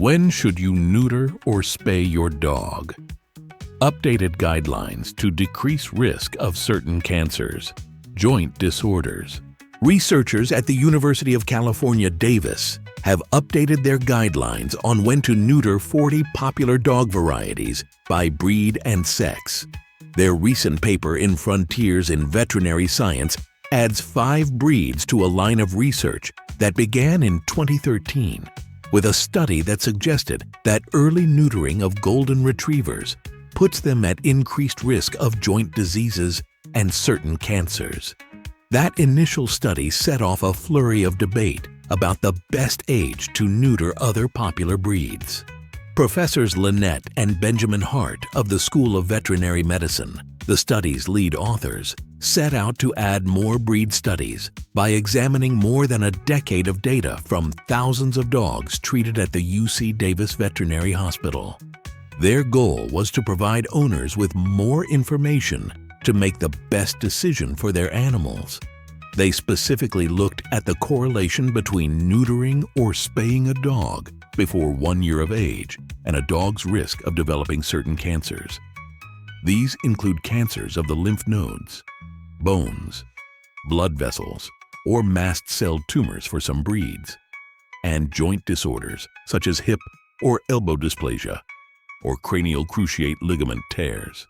When should you neuter or spay your dog? Updated guidelines to decrease risk of certain cancers. Joint disorders. Researchers at the University of California, Davis have updated their guidelines on when to neuter 40 popular dog varieties by breed and sex. Their recent paper in Frontiers in Veterinary Science adds 5 breeds to a line of research that began in 2013 with a study that suggested that early neutering of golden retrievers puts them at increased risk of joint diseases and certain cancers. That initial study set off a flurry of debate about the best age to neuter other popular breeds. Professors Lynette and Benjamin Hart of the School of Veterinary Medicine, the study's lead authors, set out to add more breed studies by examining more than a decade of data from thousands of dogs treated at the UC Davis Veterinary Hospital. Their goal was to provide owners with more information to make the best decision for their animals. They specifically looked at the correlation between neutering or spaying a dog before 1 year of age and a dog's risk of developing certain cancers. These include cancers of the lymph nodes, bones, blood vessels, or mast cell tumors for some breeds, and joint disorders such as hip or elbow dysplasia or cranial cruciate ligament tears.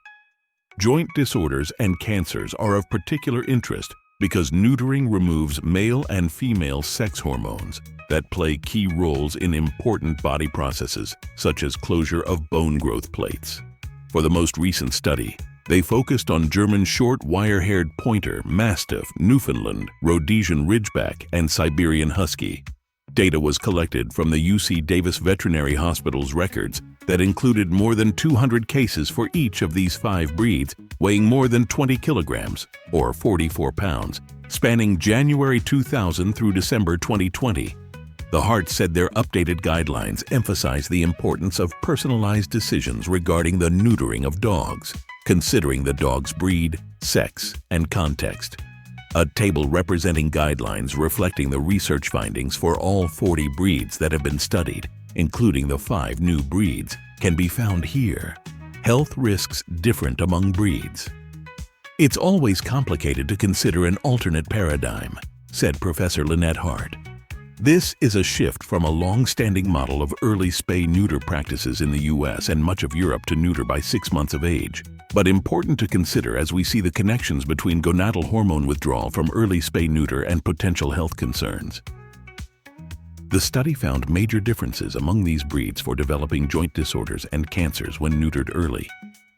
Joint disorders and cancers are of particular interest because neutering removes male and female sex hormones that play key roles in important body processes, such as closure of bone growth plates. For the most recent study, they focused on German short wire-haired pointer, Mastiff, Newfoundland, Rhodesian Ridgeback, and Siberian Husky. Data was collected from the UC Davis Veterinary Hospital's records that included more than 200 cases for each of these 5 breeds, weighing more than 20 kilograms, or 44 pounds, spanning January 2000 through December 2020. The Hart said their updated guidelines emphasize the importance of personalized decisions regarding the neutering of dogs, considering the dog's breed, sex, and context. A table representing guidelines reflecting the research findings for all 40 breeds that have been studied, including the 5 new breeds, can be found here. Health risks different among breeds. It's always complicated to consider an alternate paradigm, said Professor Lynette Hart. This is a shift from a long-standing model of early spay-neuter practices in the US and much of Europe to neuter by 6 months of age, but important to consider as we see the connections between gonadal hormone withdrawal from early spay-neuter and potential health concerns. The study found major differences among these breeds for developing joint disorders and cancers when neutered early.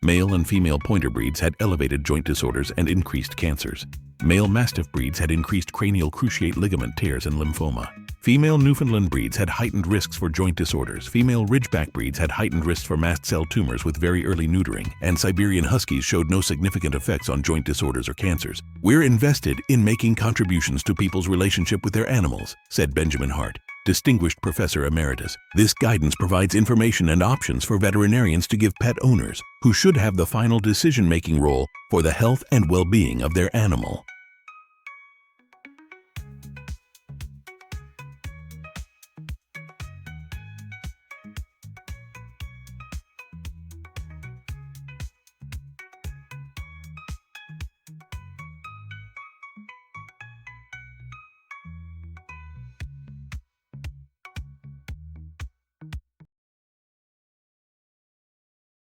Male and female pointer breeds had elevated joint disorders and increased cancers. Male Mastiff breeds had increased cranial cruciate ligament tears and lymphoma. Female Newfoundland breeds had heightened risks for joint disorders. Female Ridgeback breeds had heightened risks for mast cell tumors with very early neutering, and Siberian Huskies showed no significant effects on joint disorders or cancers. We're invested in making contributions to people's relationship with their animals, said Benjamin Hart, Distinguished Professor Emeritus. This guidance provides information and options for veterinarians to give pet owners, who should have the final decision-making role for the health and well-being of their animal.